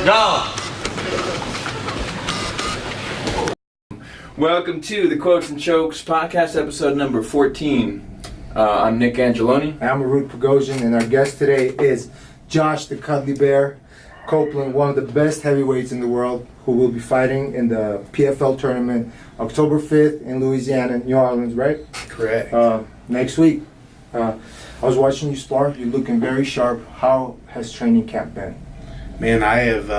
Go! Welcome to the Quotes and Chokes podcast, episode number 14. I'm Nick Angeloni. I'm Arut Pagosian, and our guest today is Josh the Cuddly Bear Copeland, one of the best heavyweights in the world, who will be fighting in the PFL Tournament October 5th in Louisiana, New Orleans, right? Correct. Next week. I was watching you spar. You're looking very sharp. How has training camp been? Man, I have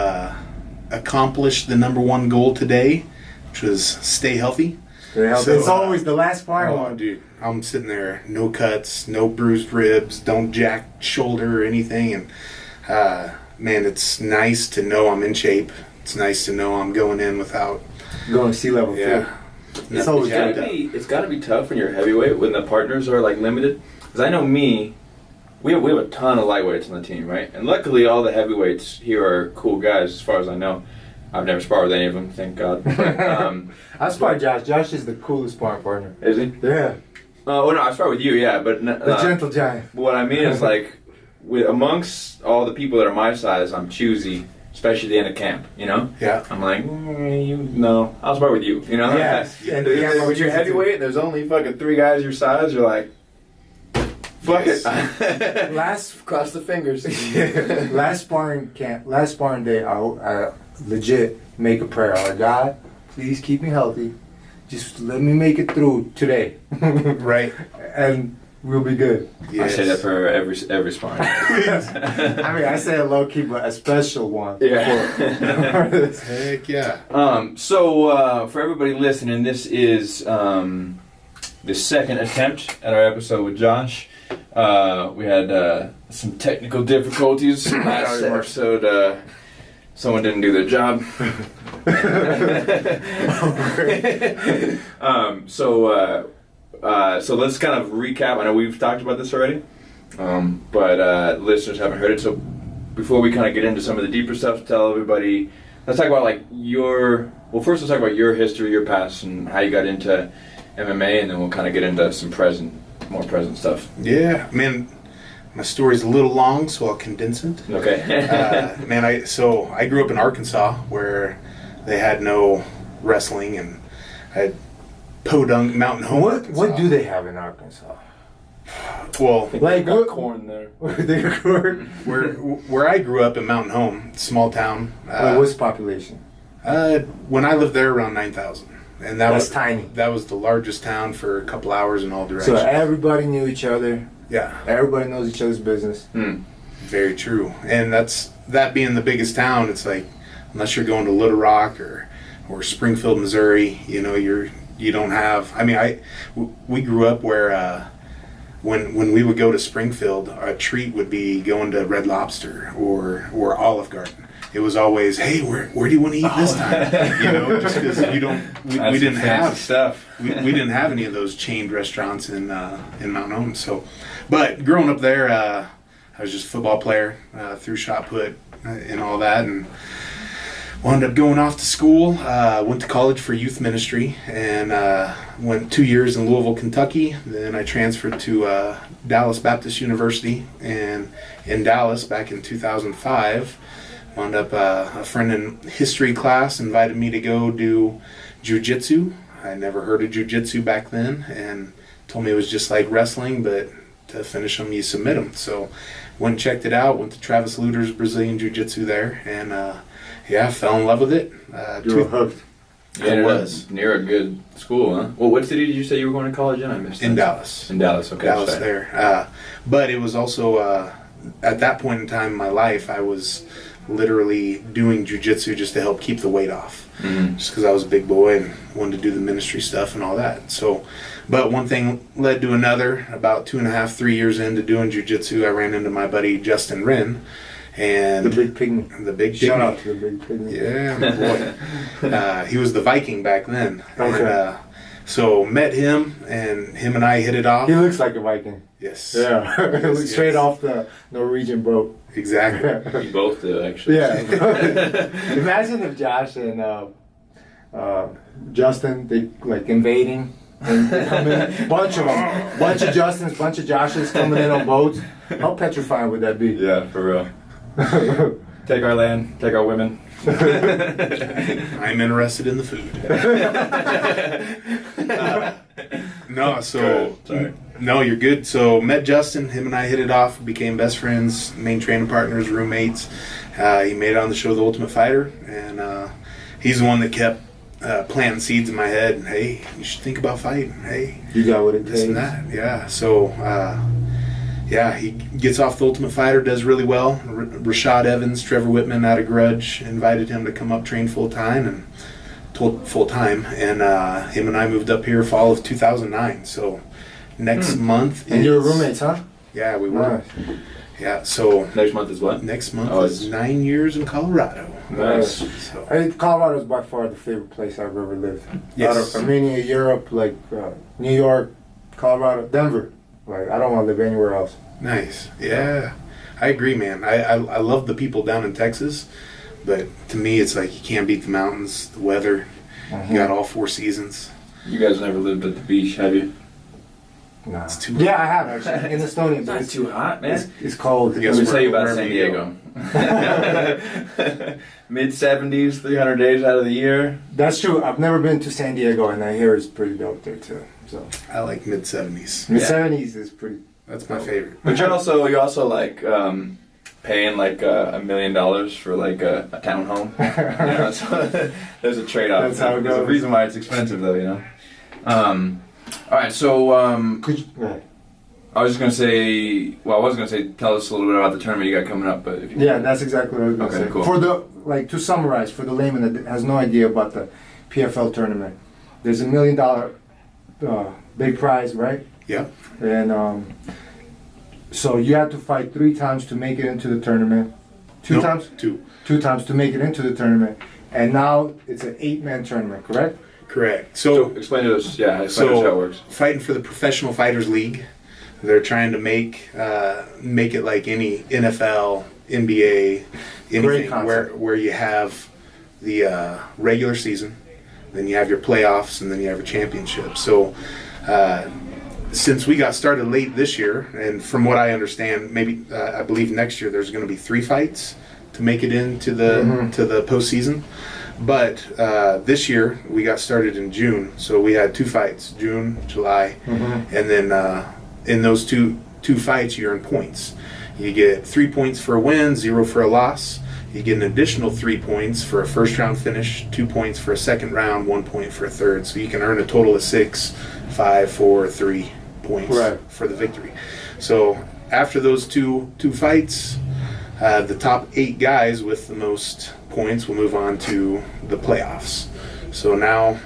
accomplished the number one goal today, which was stay healthy. It's always the last part. Oh, dude, I'm sitting there, no cuts, no bruised ribs, don't jack shoulder or anything, and man, it's nice to know I'm in shape. It's nice to know I'm going in without going sea level. Yeah, it's always it's got to be tough when you're heavyweight when the partners are like limited. Because I know me, we have a ton of lightweights on the team, right? And luckily, all the heavyweights here are cool guys, as far as I know. I've never sparred with any of them, thank God. I sparred Josh. Josh is the coolest sparring partner. Is he? Yeah. Oh no, I sparred with you, yeah, but the gentle giant. What I mean is, like, amongst all the people that are my size, I'm choosy, especially at the end of camp. You know? Yeah. I'm like, no, I'll spar with you. You know? Yeah. And when you're heavyweight, there's only fucking 3 guys your size. You're like, fuck it. Cross the fingers. Last sparring day, I legit make a prayer. I'm like, God, please keep me healthy. Just let me make it through today. Right. And we'll be good. Yes. I say that for every sparring. I mean, I say a low key, but a special one. Yeah. Heck yeah. So for everybody listening, this is the second attempt at our episode with Josh. We had some technical difficulties last episode. Someone didn't do their job. So let's kind of recap. I know we've talked about this already, but listeners haven't heard it. So before we kind of get into some of the deeper stuff, tell everybody. Let's talk about first let's talk about your history, your past, and how you got into MMA, and then we'll kind of get into some more present stuff. Yeah, man. My story's a little long, so I'll condense it. Okay. Man, I grew up in Arkansas where they had no wrestling, and I had Podunk Mountain Home. What do they have in Arkansas? Well, like got corn there. Where I grew up in Mountain Home, small town. What's the population? When I lived there, around 9,000. And that's tiny. That was the largest town for a couple hours in all directions. So everybody knew each other. Yeah. Everybody knows each other's business. Very true. And that being the biggest town, it's like, unless you're going to Little Rock or Springfield, Missouri, you know, you don't have. I mean, we grew up where when we would go to Springfield, a treat would be going to Red Lobster or Olive Garden. It was always, hey, where do you want to eat this time? You know, just because we didn't have stuff. we didn't have any of those chained restaurants in Mount Home. So, but growing up there, I was just a football player, threw shot put and all that, and wound up going off to school. Went to college for youth ministry and went 2 years in Louisville, Kentucky. Then I transferred to Dallas Baptist University, and in Dallas back in 2005. Wound up a friend in history class invited me to go do jiu-jitsu. I never heard of jiu-jitsu back then, and told me it was just like wrestling, but to finish them, you submit them. So went and checked it out, went to Travis Luter's Brazilian jiu-jitsu there, and fell in love with it. You were hooked. Yeah, it was near a good school, huh? Well, what city did you say you were going to college in? I missed that. In Dallas. In Dallas, okay. Dallas there. But it was also, at that point in time in my life, I was literally doing jiu-jitsu just to help keep the weight off. Just because I was a big boy and wanted to do the ministry stuff and all that. So, but one thing led to another. About 2.5, 3 years into doing jiu-jitsu, I ran into my buddy Justin Wren. And the big pygmy. The big Shout pygmy. out to the big pygmy. Yeah, my boy. He was the Viking back then. Okay. And, so met him, and him and I hit it off. He looks like a Viking. Yes. Yeah. He looks straight off the Norwegian boat. Exactly. You both do, actually. Yeah. Imagine if Josh and Justin, they like invading and they come in, bunch of them, bunch of Justins, bunch of Joshes coming in on boats. How petrifying would that be? Yeah, for real. Take our land, take our women. I'm interested in the food. No, you're good. So met Justin, him and I hit it off, became best friends, main training partners, roommates. He made it on the show The Ultimate Fighter, and he's the one that kept planting seeds in my head. And, hey, you should think about fighting. Hey, you got what it this takes. and that. Yeah. So he gets off The Ultimate Fighter, does really well. Rashad Evans, Trevor Whitman out of Grudge invited him to come up train full time, and him and I moved up here fall of 2009. So next month and you're roommates, huh? Yeah, we were. Nice. Yeah, so Next month is what? next month Oh, is 9 years in Colorado. Nice. So, Colorado is by far the favorite place I've ever lived. Yes. Out of Armenia, Europe, like New York, Colorado, Denver. Like, I don't want to live anywhere else. nice. Yeah, I agree, man. I love the people down in Texas, but to me, it's like you can't beat the mountains, the weather. You got all 4 seasons. You guys never lived at the beach, have you? Nah. It's too Yeah, I have actually. In Estonia, but Not it's too hot, man. It's cold. Yes, Let me tell you about wherever San you Diego. Mid 70s, 300 days out of the year. That's true. I've never been to San Diego, and I hear it's pretty dope there too. So I like mid 70s. the '70s is pretty. That's my favorite. But you're also like paying like $1 million for like a townhome. You know, so there's a trade-off. That's how it There's a goes. reason why it's expensive, though. You know. All right, so Could you, go ahead. I was just gonna say. Well, I was gonna say, tell us a little bit about the tournament you got coming up. But if you Yeah, that's exactly what I was going to Okay, say. cool. For the to summarize, for the layman that has no idea about the PFL tournament, there's $1 million big prize, right? Yep. And so you have to fight 3 times to make it into the tournament. Two Nope, times? 2. 2 times to make it into the tournament. And now it's an 8-man tournament, correct? Correct. so explain to us. Yeah, explain to us how it works. Fighting for the Professional Fighters League. They're trying to make it like any NFL, NBA, anything concept. where you have the regular season, then you have your playoffs, and then you have a championship. So since we got started late this year, and from what I understand, maybe I believe next year there's going to be 3 fights to make it into the to the postseason. But this year we got started in June, so we had 2 fights, June, July, and then in those two fights you earn points. You get 3 points for a win, 0 for a loss. You get an additional 3 points for a first round finish, 2 points for a second round, 1 point for a third. So you can earn a total of 6, 5, 4, 3 points for the victory. So after those two fights, the top 8 guys with the most points will move on to the playoffs. So now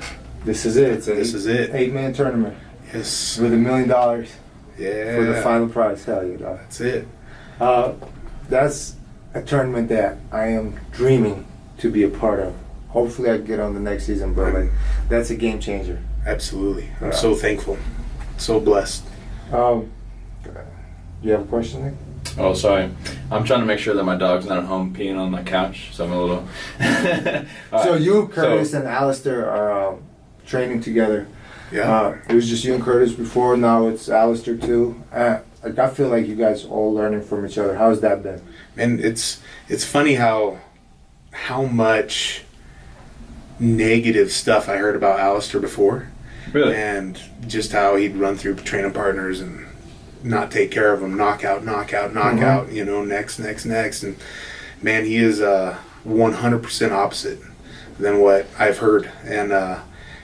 This is it. this is it. 8-man tournament Yes. with $1 million Yeah. for the final prize. Hell yeah, dog. That's it. That's a tournament that I am dreaming to be a part of. Hopefully I get on the next season, but like, that's a game changer. Absolutely. I'm Yeah. so thankful. So blessed. You have a question, Nick? Oh, sorry. I'm trying to make sure that my dog's not at home peeing on my couch, so I'm a little. All So right. you, Curtis, So- and Alistair are training together. Yeah. It was just you and Curtis before. Now it's Alistair too. Like, I feel like you guys all learning from each other. How's that been? And it's funny how much negative stuff I heard about Alistair before. Really? And just how he'd run through training partners and not take care of them, knockout, you know, next. And man, he is 100% opposite than what I've heard. And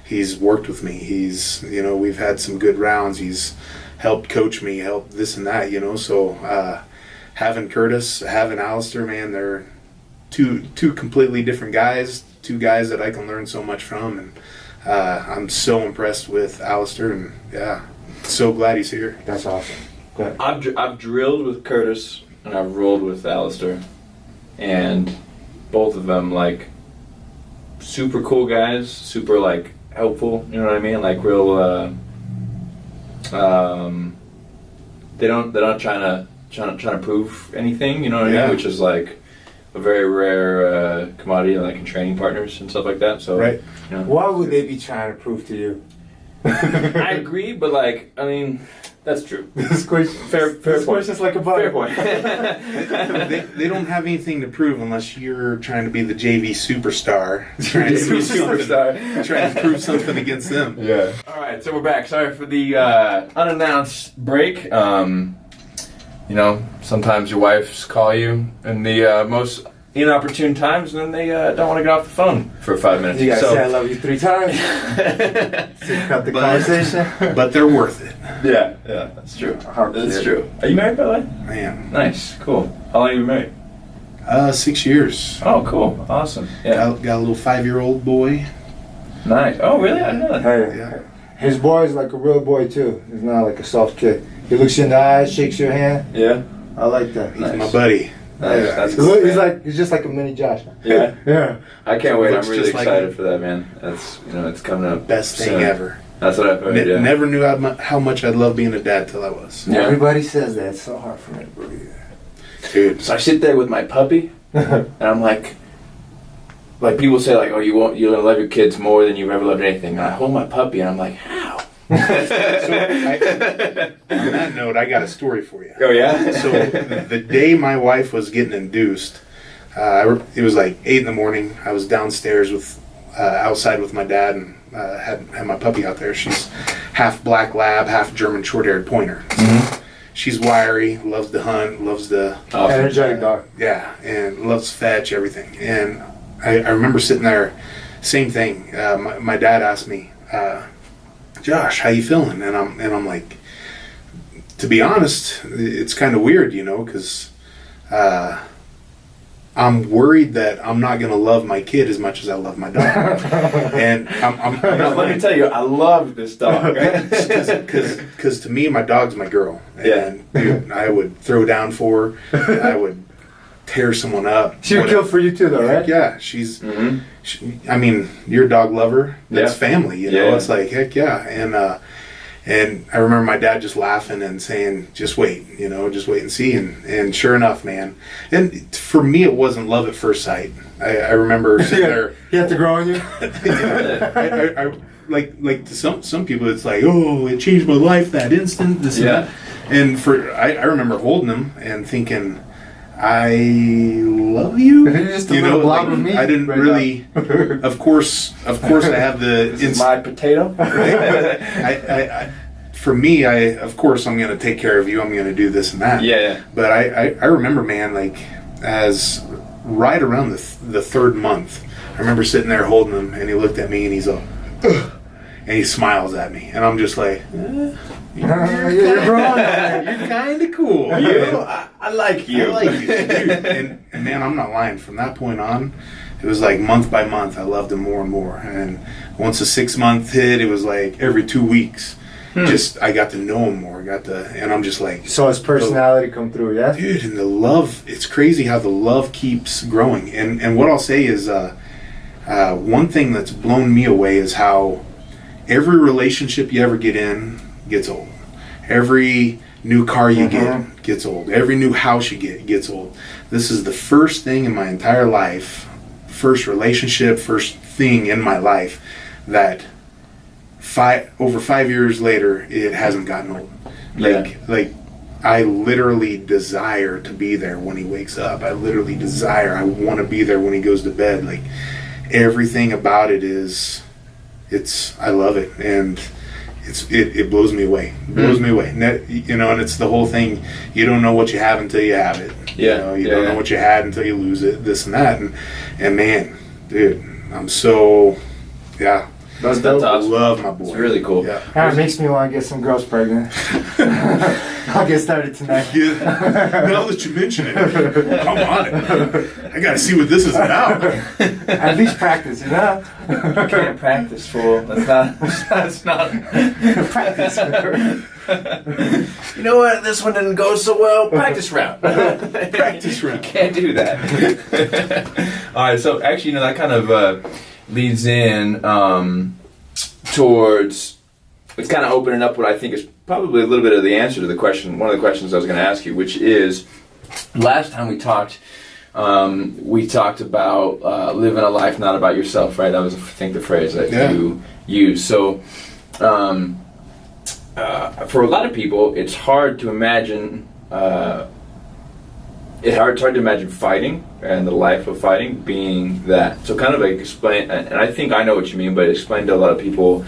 he's worked with me. He's, you know, we've had some good rounds. He's helped coach me, helped this and that, you know. So having Curtis, having Alistair, man, they're two completely different guys, 2 guys that I can learn so much from. And I'm so impressed with Alistair, and yeah, so glad he's here. That's awesome. Go ahead. I've drilled with Curtis and I've rolled with Alistair, and both of them like super cool guys, super like helpful. You know what I mean? Like real. They don't trying to prove anything. You know what I Yeah. mean? Which is like a very rare commodity, like in training partners and stuff like that. So Right. You know. What would they be trying to prove to you? I agree, but like, I mean, That's true. This question, Fair point. question's like a butter. Fair point. They don't have anything to prove unless you're trying to be the JV superstar. Trying to, trying to prove something against them. Yeah. All right, so we're back. Sorry for the unannounced break. Sometimes your wives call you in the most inopportune times, and then they don't want to get off the phone for 5 minutes. You gotta say I love you 3 times. So cut the conversation. But they're worth it. Yeah, that's true. That's true. Are you married, by the way? I am. Nice, cool. How long have you been married? 6 years. Oh, cool. Awesome. Yeah. Got a little 5-year-old boy. Nice. Oh, really? I didn't know that. Hey, Yeah. his boy is like a real boy too. He's not like a soft kid. He looks you in the eyes, shakes your hand. Yeah. I like that. He's Nice. my buddy. Nice. Yeah. That's He's, cool. he's just like a mini Josh. Yeah. Yeah. I can't wait. I'm Looks really just like excited him. for that, man. That's it's coming up. Best thing soon. ever. That's what I've heard. Yeah. Never knew how much I'd love being a dad till I was. Yeah. Everybody says that. It's so hard for me to believe that. Dude. So I sit there with my puppy, and I'm like people say like, oh, you're gonna love your kids more than you've ever loved anything. And I hold my puppy, and I'm like, how? On that note, I got a story for you. Oh yeah. So the day my wife was getting induced, it was like 8 in the morning. I was downstairs outside with my dad, and had my puppy out there. She's half black lab, half German short-haired pointer. Mm-hmm. She's wiry, loves to hunt, loves to Energetic dog. yeah, and loves to fetch everything. And I remember sitting there, same thing. My dad asked me, Josh, how you feeling? And I'm like, to be honest, it's kind of weird, because I'm worried that I'm not gonna love my kid as much as I love my dog. And I'm not Let me tell you, I love this dog. because to me, my dog's my girl. Yeah. And dude, I would throw down for her. I would tear someone up. She would kill for you too, though, right? Yeah, she's. Mm-hmm. I mean, you're a dog lover. That's Yeah. family. Yeah. It's like heck yeah. And I remember my dad just laughing and saying, "Just wait, just wait and see." And sure enough, man. And for me, it wasn't love at first sight. I remember sitting there. He had to grow on you. I like to some people, it's like, oh, it changed my life that instant. This and that. And I remember holding him and thinking, I love you. You're just a little blob of meat I didn't right really. Of course, I have the. This is my potato. For me, of course I'm going to take care of you. I'm going to do this and that. Yeah. But I remember, man, like as right around the 3rd month, I remember sitting there holding him, and he looked at me, and he's all, ugh, and he smiles at me, and I'm just like, You're growing. you're kind of cool. I like you. I like you, dude. And man, I'm not lying. From that point on, it was like month by month, I loved him more and more. And once the 6th month hit, it was like every 2 weeks. Just I got to know him more. And I'm just like, So his personality come through, yeah? dude. And the love, it's crazy how the love keeps growing. And what I'll say is, one thing that's blown me away is how every relationship you ever get in gets old. Every new car you get gets old. Every new house you get gets old. This is the first thing in my entire life, first relationship, first thing in my life that over 5 years later, it hasn't gotten old. Like I literally desire to be there when he wakes up. I want to be there when he goes to bed. Like everything about it I love it. And it blows me away. It blows me away. And and it's the whole thing. You don't know what you have until you have it. Yeah. You don't know what you had until you lose it. This and that. And man, dude, I'm so That's That's dope. I awesome. love my boy. It's really cool. Yeah. It makes me want to get some girls pregnant. I'll get started tonight. Now that you mention it, I'm on it. I gotta see what this is about. At least practice, You can't practice, fool. That's not. Practice. You know what? This one didn't go so well. Practice round. Practice round. You can't do that. All right. So actually, that kind of leads in towards. It's kind of opening up what I think is probably a little bit of the answer to the question. One of the questions I was going to ask you, which is, last time we talked about living a life not about yourself, right? That was, I think, the phrase that you used. So, for a lot of people, it's hard to imagine. It's hard to imagine fighting and the life of fighting being that. So kind of like explain, and I think I know what you mean, but explain to a lot of people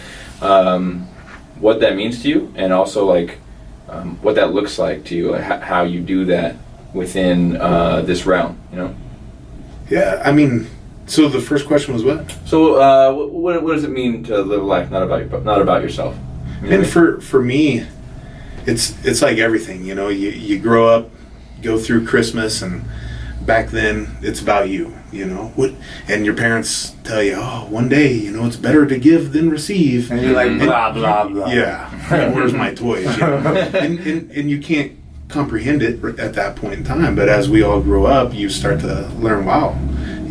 what that means to you, and also like what that looks like to you, like how you do that within this realm, you know? Yeah, I mean, so the first question was what? So what does it mean to live a life not about yourself? You know And what I mean? for me, it's like everything, you know. You grow up, go through Christmas, and back then it's about you, you know. And your parents tell you, oh, one day, you know, it's better to give than receive. And you're like, blah, blah, blah. Yeah, where's my toys? You know? and you can't comprehend it at that point in time. But as we all grow up, you start to learn, wow,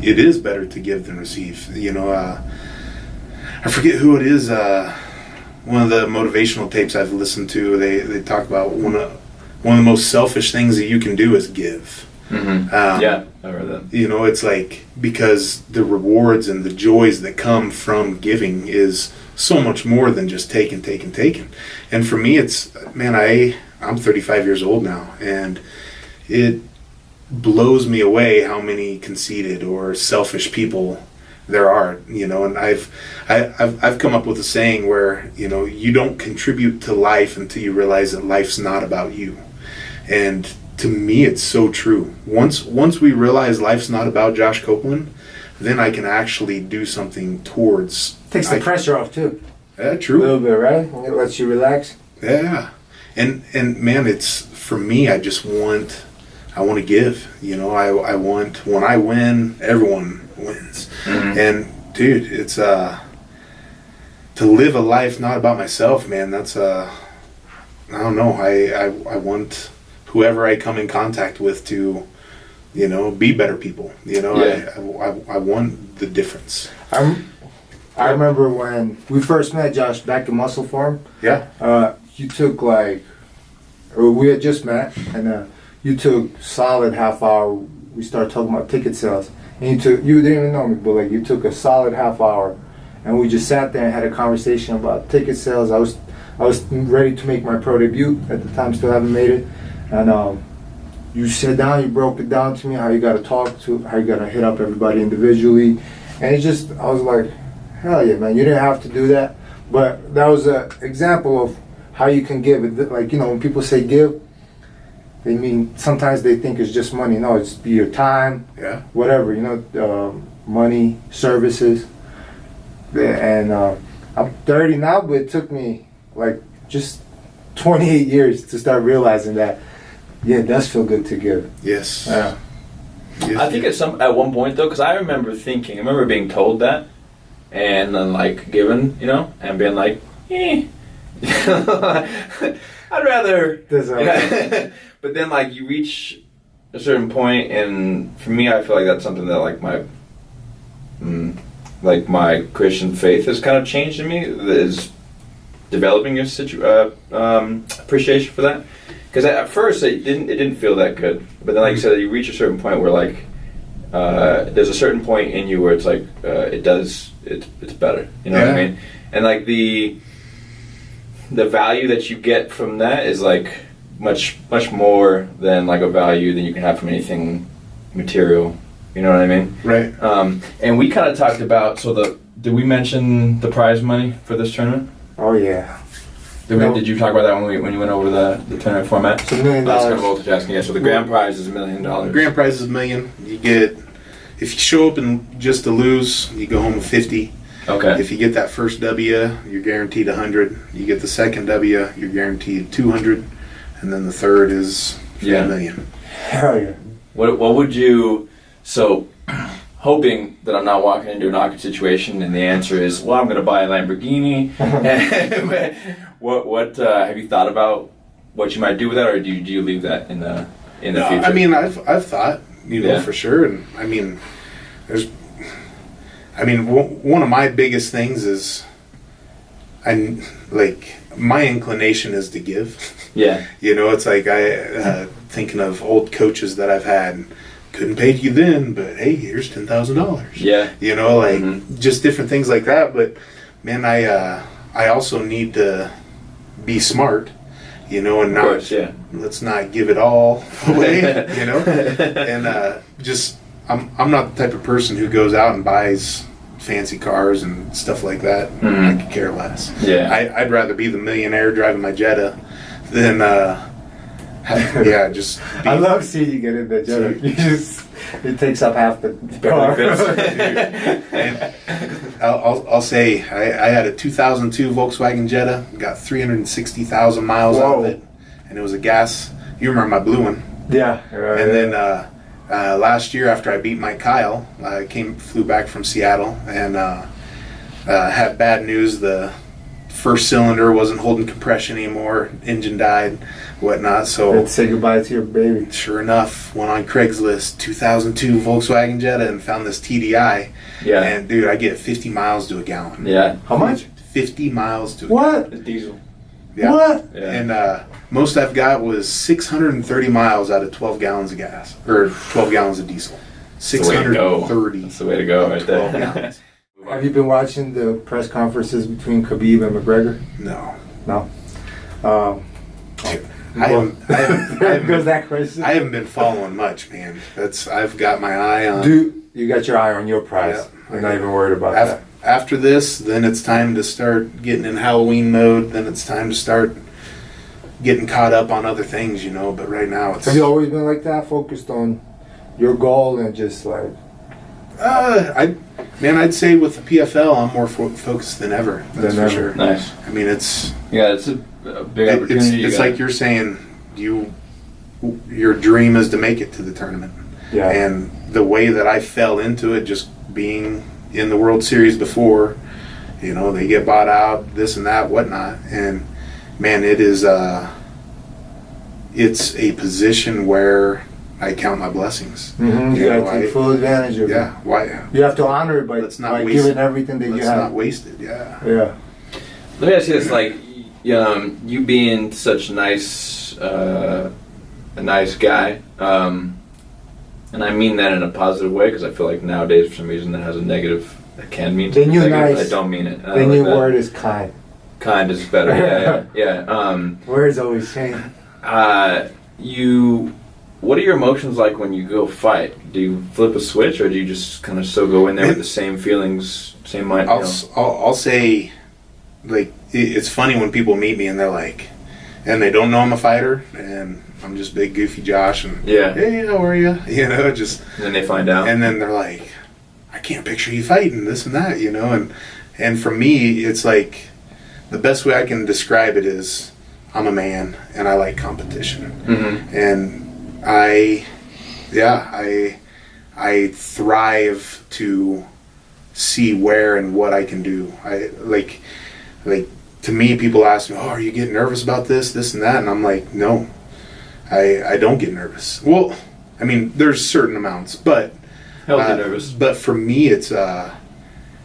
it is better to give than receive. You know, I forget who it is. One of the motivational tapes I've listened to, they talk about one of the most selfish things that you can do is give. Mm-hmm. Yeah, I read that. You know, it's like, because the rewards and the joys that come from giving is so much more than just taking. And for me, it's, man, I'm 35 years old now, and it blows me away how many conceited or selfish people there are, you know. And I've come up with a saying where, you know, you don't contribute to life until you realize that life's not about you. And to me, it's so true. Once we realize life's not about Josh Copeland, then I can actually do something towards. Takes the pressure off too. Yeah, A true. little bit, right? It lets you relax. Yeah, and man, it's, for me, I want to give. You know, I want, when I win, everyone wins. Mm-hmm. And dude, it's to live a life not about myself, man. That's I don't know. I want whoever I come in contact with to, you know, be better people. You know, Yeah. I want the difference. I remember when we first met, Josh, back in Muscle Farm. Yeah. You took we had just met, and you took solid half hour. We started talking about ticket sales, and you didn't even know me, but like, you took a solid half hour, and we just sat there and had a conversation about ticket sales. I was ready to make my pro debut at the time, still haven't made it, and you sat down, you broke it down to me how you got to talk to, how you got to hit up everybody individually, and I was like, hell yeah, man, you didn't have to do that, but that was an example of how you can give it. Like, you know, when people say give, they mean, sometimes they think it's just money. No, it's your time, Yeah. whatever, you know, money, services. And I'm 30 now, but it took me like just 28 years to start realizing that, yeah, it does feel good to give. Yes. Yeah. Yes. I think at one point though, because I remember being told that, and then like given, you know, and being like, I'd rather. But then like you reach a certain point, and for me, I feel like that's something that like my Christian faith has kind of changed in me. Is developing your appreciation for that. Because at first it didn't feel that good, but then like you said, you reach a certain point where like there's a certain point in you where it's like it's better, you know what I mean? And like the value that you get from that is like much more than like a value than you can have from anything material, you know what I mean? Right. And we kind of talked about, did we mention the prize money for this tournament? Oh yeah. Did you talk about that when you went over the tournament format? It's $1 million. That's kind of multitasking. Yeah, so the grand prize is $1 million. The grand prize is $1 million. You get, if you show up and just to lose, you go home with 50. Okay. If you get that first W, you're guaranteed 100. You get the second W, you're guaranteed 200, and then the third is $1 million. Hell yeah. What would you? So, hoping that I'm not walking into an awkward situation, and the answer is, well, I'm going to buy a Lamborghini. What have you thought about what you might do with that, or do you leave that in the future? I mean, I've thought, you know, for sure, and I mean, one of my biggest things is, my inclination is to give. Yeah. You know, it's like thinking of old coaches that I've had. Couldn't pay you then, but hey, here's $10,000. Yeah. You know, just different things like that. But man, I also need to be smart, you know, and Of not course, yeah. let's not give it all away, you know. And just I'm not the type of person who goes out and buys fancy cars and stuff like that. I could care less. Yeah. I'd rather be the millionaire driving my Jetta than just be, I love seeing you get in the Jetta. You just, it takes up half the car. And I'll say I had a 2002 Volkswagen Jetta, got 360,000 miles out of it, and it was a gas. You remember my blue one? Yeah. And then last year, after I beat Mike Kyle, I flew back from Seattle and had bad news. The first cylinder wasn't holding compression anymore. Engine died, whatnot. So let's say goodbye to your baby. Sure enough, went on Craigslist, 2002 Volkswagen Jetta, and found this TDI. Yeah. And dude, I get 50 miles to a gallon. Yeah. How much? 50 miles to a What? gallon. It's diesel. Yeah. What? Yeah. And most I've got was 630 miles out of 12 gallons of gas, or 12 gallons of diesel. That's the way to go. 630. That's the way to go right 12 there. gallons. Have you been watching the press conferences between Khabib and McGregor? No. No. I haven't Goes that question. I haven't been following much, man. I've got my eye on. Dude, you got your eye on your prize. Yeah. You're not even worried about that. After this, then it's time to start getting in Halloween mode. Then it's time to start getting caught up on other things, you know. But right now, it's. Have you always been like that, focused on your goal and just like? I'd say with the PFL, I'm more focused than ever. That's Than for ever. sure. Nice. I mean, it's a big opportunity. it's like you're saying, your dream is to make it to the tournament. Yeah. And the way that I fell into it, just being in the World Series before, you know, they get bought out, this and that, whatnot, and man, it's a position where I count my blessings. Mm-hmm. You gotta take full advantage of it. Yeah, why? You have to honor it by giving everything that you Let's have. not waste it. Yeah. Yeah. Let me ask you this: like, you being such a nice guy, and I mean that in a positive way because I feel like nowadays, for some reason, that has a negative. That can mean The new negative. nice. I don't mean it. The new word is kind. Kind is better. Yeah. Words always change. What are your emotions like when you go fight? Do you flip a switch, or do you just kind of still go in there with the same feelings, same mind? I'll say, like, it's funny when people meet me and they're like, and they don't know I'm a fighter, and I'm just big goofy Josh, and hey, how are you? You know, just. And then they find out, and then they're like, I can't picture you fighting this and that, you know, and for me, it's like, the best way I can describe it is, I'm a man and I like competition, and I thrive to see where and what I can do. I like to me, people ask me, "Oh, are you getting nervous about this, and that?" And I'm like, "No, I don't get nervous." Well, I mean, there's certain amounts, but healthy nervous. But for me, it's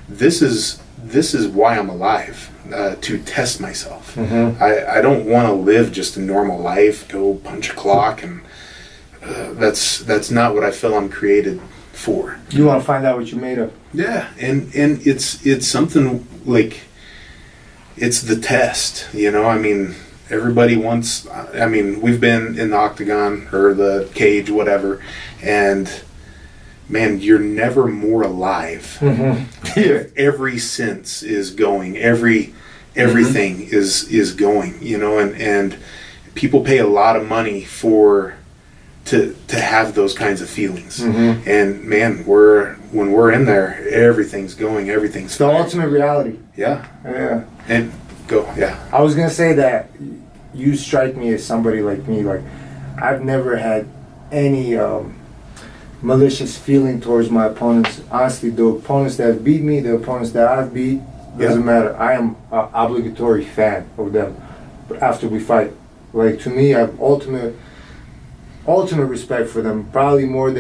this is why I'm alive, to test myself. I don't want to live just a normal life, go punch a clock, and that's not what I feel I'm created for. You want to find out what you're made of. Yeah, and it's something like, it's the test, you know. I mean, everybody wants. I mean, we've been in the octagon or the cage, whatever, and man, you're never more alive. Every sense is going. Everything is going. You know, and people pay a lot of money to have those kinds of feelings. And man, when we're in there, everything's going. Everything's it's the ultimate reality. Yeah. Yeah. And go. Yeah. I was gonna say that you strike me as somebody like me. Like, I've never had any malicious feeling towards my opponents. Honestly, the opponents that beat me, the opponents that I've beat, doesn't matter. I am an obligatory fan of them. But after we fight, like, to me, I have ultimate respect for them. Probably more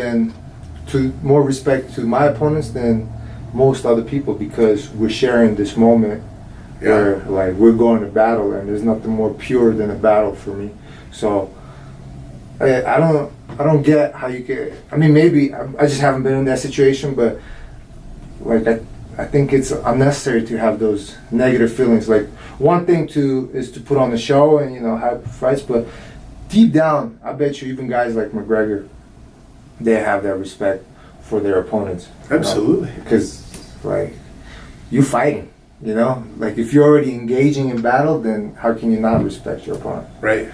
respect to my opponents than most other people, because we're sharing this moment where, like, we're going to battle, and there's nothing more pure than a battle for me. So I don't get how you get. I mean, maybe I just haven't been in that situation, but like, I think it's unnecessary to have those negative feelings. Like, one thing is to put on the show and, you know, have fights, but deep down, I bet you even guys like McGregor, they have that respect for their opponents. Absolutely. Because, like, you fighting, you know? Like, if you're already engaging in battle, then how can you not respect your opponent? Right.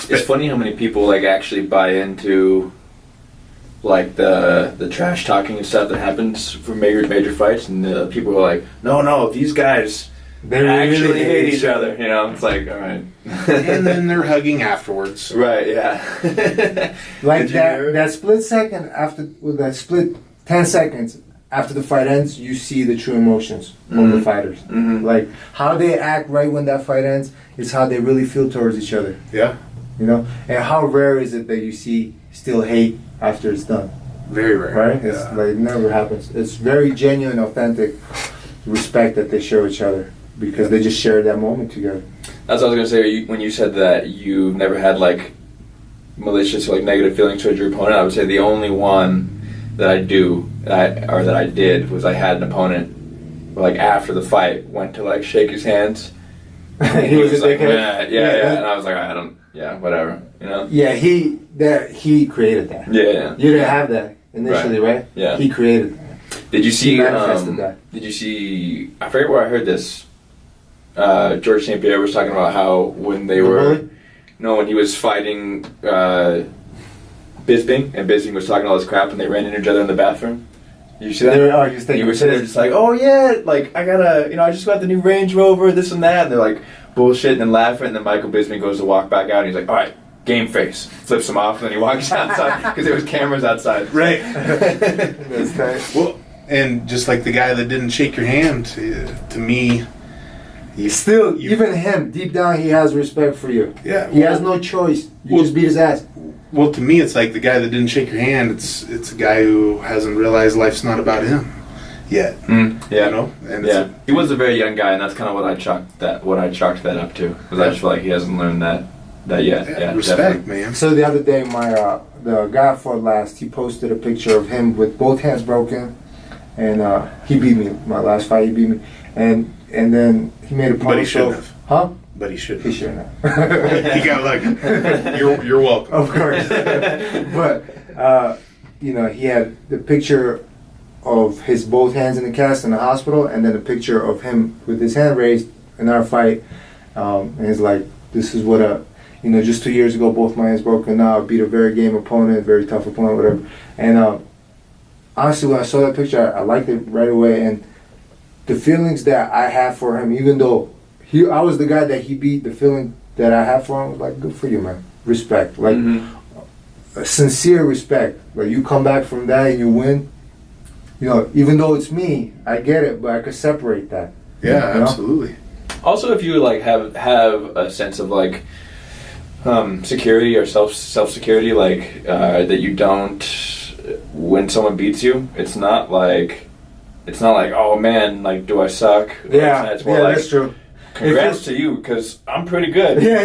It's funny how many people like actually buy into like the trash talking and stuff that happens for major fights, and the people are like, no, these guys They actually really hate each other. You know, it's like, all right. And then they're hugging afterwards. Right, yeah. Like Did you hear it? that split second after, with that split 10 seconds after the fight ends, you see the true emotions of the fighters. Mhm. Like, how they act right when that fight ends is how they really feel towards each other. Yeah. You know? And how rare is it that you see still hate after it's done? Very rare. Right? Yeah. It's like, it never happens. It's very genuine, authentic respect that they show each other because they just share that moment together. That's what I was gonna say. When you said that you've never had like malicious, like negative feelings towards your opponent, I would say the only one that I did was I had an opponent, like after the fight, went to like shake his hands. He was a like, dickhead. yeah, and I was like, whatever, you know. Yeah, he created that. Yeah. You didn't have that initially, right? Yeah. He created that. Did you see? He manifested that. Did you see? I forget where I heard this. George St. Pierre was talking about how when they were, when he was fighting Bisping, and Bisping was talking all this crap, and they ran into each other in the bathroom. Did you see that? He was sitting there just like, oh yeah, like I just got the new Range Rover, this and that, and they're like bullshitting and laughing, and then Michael Bisping goes to walk back out, and he's like, all right, game face, flips him off, and then he walks outside because there was cameras outside. Right. That's nice. Well, and just like the guy that didn't shake your hand, to me, Even him, deep down, he has respect for you. Yeah. He has no choice. You just beat his ass. Well, to me, it's like the guy that didn't shake your hand. It's a guy who hasn't realized life's not about him yet. Yeah. You know. And He was a very young guy, and that's kind of what I chalked that up to. Because I just feel like he hasn't learned that yet. Yeah, respect, definitely. man. So the other day, the guy I fought last, he posted a picture of him with both hands broken, and he beat me. My last fight, he beat me, and then he made a post. But he shouldn't have. Huh? But he shouldn't. He shouldn't have. He got lucky. You're welcome. Of course. But, he had the picture of his both hands in the cast in the hospital, and then a picture of him with his hand raised in our fight. And he's like, this is what just 2 years ago, both my hands broken. Now I beat a very game opponent, very tough opponent, whatever. And honestly, when I saw that picture, I liked it right away. And the feelings that I have for him, even though I was the guy that he beat, the feeling that I have for him was like, good for you, man. Respect. Like, a sincere respect. Like, you come back from that and you win. Even though it's me, I get it, but I could separate that. Yeah, you know? absolutely. Also, if you like have a sense of like security or self security, like that you don't when someone beats you, it's not like oh man, like do I suck? Yeah, it's more like, that's true. Congrats to you, because I'm pretty good. Yeah.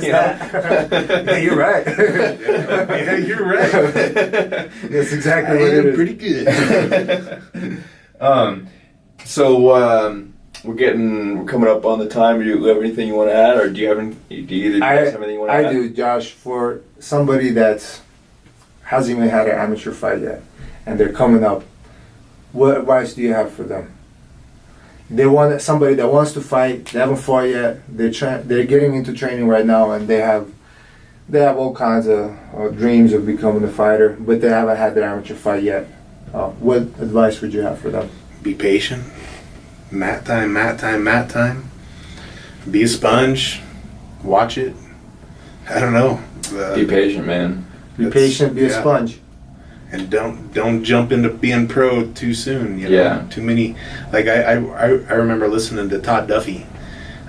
Yeah, you're right. Yeah, you're right. That's exactly what I it am is. pretty good. So we're coming up on the time. Do you have anything you want to add, or do you guys have anything you want to add? I do, Josh. For somebody that hasn't even had an amateur fight yet, and they're coming up, what advice do you have for them? They want somebody that wants to fight. They haven't fought yet. They're getting into training right now, and they have all kinds of dreams of becoming a fighter, but they haven't had their amateur fight yet. What advice would you have for them? Be patient. Mat time. Be a sponge. Watch it. I don't know. Be patient, man. Be patient. Be a sponge. And don't jump into being pro too soon. Yeah. Too many. Like I remember listening to Todd Duffy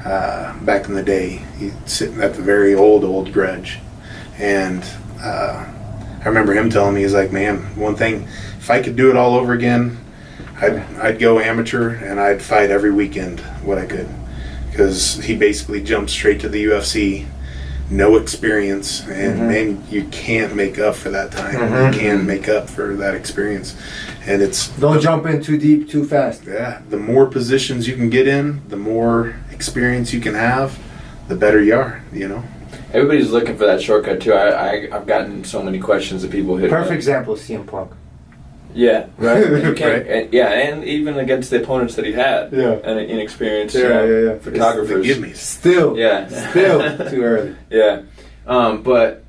back in the day. He's sitting at the very old grudge, and I remember him telling me, he's like, man, one thing, if I could do it all over again, I'd go amateur and I'd fight every weekend what I could, because he basically jumped straight to the UFC. No experience, and man, you can't make up for that time. You can't make up for that experience. And it's Don't jump in too deep, too fast. yeah. The more positions you can get in, the more experience you can have, the better you are. You know. Everybody's looking for that shortcut too. I've gotten so many questions that people hit. Perfect example is CM Punk. Yeah, Right? You can't, and even against the opponents that he had. Yeah. And inexperienced Yeah. photographers. Forgive me. Still too early. Yeah, but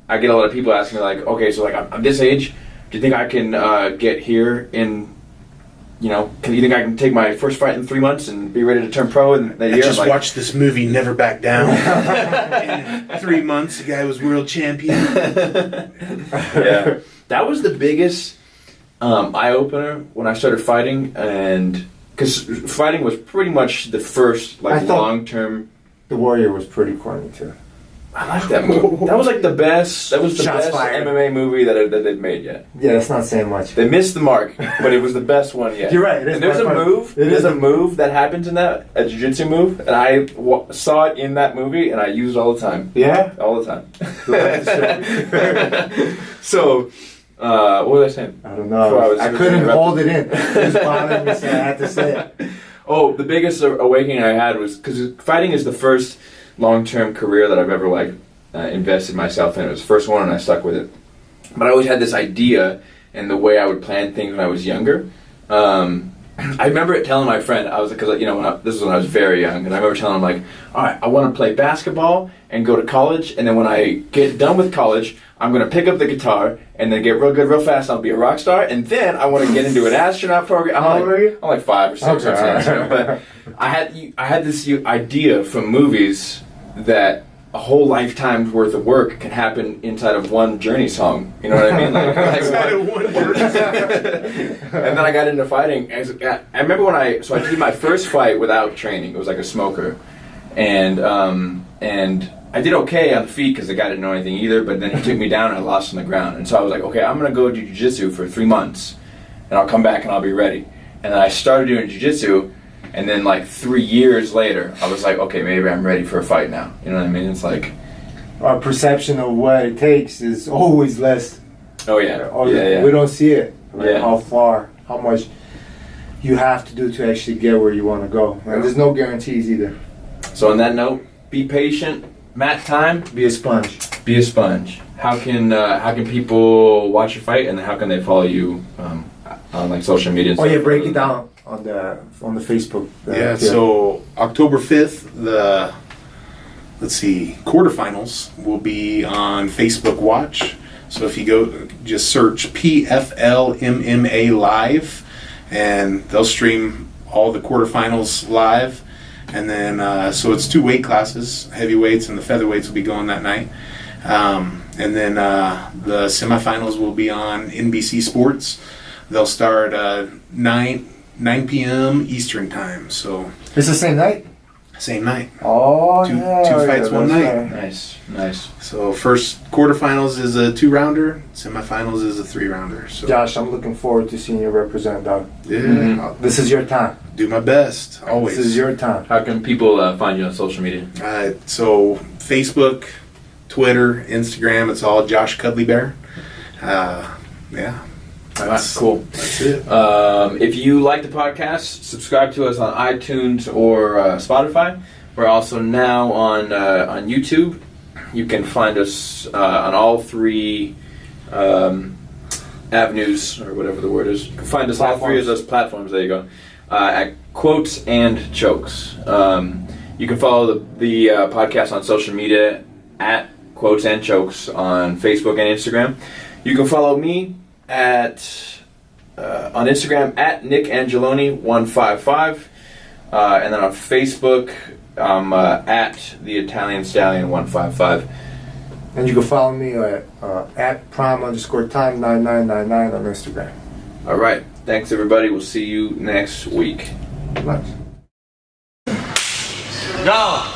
I get a lot of people asking me like, okay, so like I'm this age, do you think I can get here in, can you think I can take my first fight in 3 months and be ready to turn pro in that I year? just I'm like, watched this movie, Never Back Down. In 3 months, the guy was world champion. Yeah, that was the biggest eye opener when I started fighting, and because fighting was pretty much the first I thought- long term. The Warrior was pretty corny too. I like that movie. That was like the best. That was the Shots best fired. MMA movie that they've made yet. Yeah, that's not saying much. They missed the mark, but it was the best one yet. You're right. It is And there's by a far- move. it There's is a move that happens in that, a jiu-jitsu move, and I saw it in that movie, and I use it all the time. Yeah. All the time. So, what was I saying? I don't know. I couldn't interrupted. hold it in. It was bothering me, so I had to say it. Oh, the biggest awakening I had was because fighting is the first long-term career that I've ever invested myself in. It was the first one, and I stuck with it. But I always had this idea and the way I would plan things when I was younger. I remember telling my friend, I was because this was when I was very young, and I remember telling him like, all right, I want to play basketball and go to college, and then when I get done with college, I'm going to pick up the guitar and then get real good real fast. And I'll be a rock star, and then I want to get into an astronaut program. How old are you? I'm like 5 or 6 or something. But I had this idea from movies that a whole lifetime's worth of work can happen inside of one Journey song. You know what I mean? Inside of one word. And then I got into fighting. I remember when I did my first fight without training. It was like a smoker, and I did okay on the feet because the guy didn't know anything either. But then he took me down and I lost on the ground. And so I was like, okay, I'm gonna go do jiu-jitsu for 3 months, and I'll come back and I'll be ready. And then I started doing jiu-jitsu. And then, 3 years later, I was like, okay, maybe I'm ready for a fight now. You know what I mean? It's like, Our perception of what it takes is always less. oh yeah, yeah. We don't see it. Yeah. How far, how much you have to do to actually get where you want to go. And there's no guarantees either. So on that note, be patient. Matt time, Be a sponge. be a sponge. How can people watch your fight, and how can they follow you on social media? And Oh stuff? yeah, break it down on the Facebook. So October 5th, quarterfinals will be on Facebook Watch. So if you go, just search PFL MMA Live, and they'll stream all the quarterfinals live. And then, so it's 2 weight classes, heavyweights and the featherweights will be going that night. And then the semifinals will be on NBC Sports. They'll start 9 p.m. Eastern time. So It's the same night? same night. Oh, Two yeah. fights, one that's night. right. Nice. So first quarterfinals is a 2-rounder, semifinals is a 3-rounder. So Josh, I'm looking forward to seeing you represent, dog. yeah, Mhm. I'll This is your time. do my best always. This is your time. How can people find you on social media? So Facebook, Twitter, Instagram, it's all Josh Cuddly Bear. Yeah. All right, cool. That's it. If you like the podcast, subscribe to us on iTunes or Spotify. We're also now on YouTube. You can find us on all 3 avenues, or whatever the word is. You can find us on all 3 of those platforms. There you go. At Quotes and Chokes. You can follow the podcast on social media at Quotes and Chokes on Facebook and Instagram. You can follow me on Instagram at Nick Angeloni 155, and then on Facebook at the Italian Stallion 155. And you can follow me at prime_time9999 on Instagram. All right, thanks everybody. We'll see you next week. Nice. Go!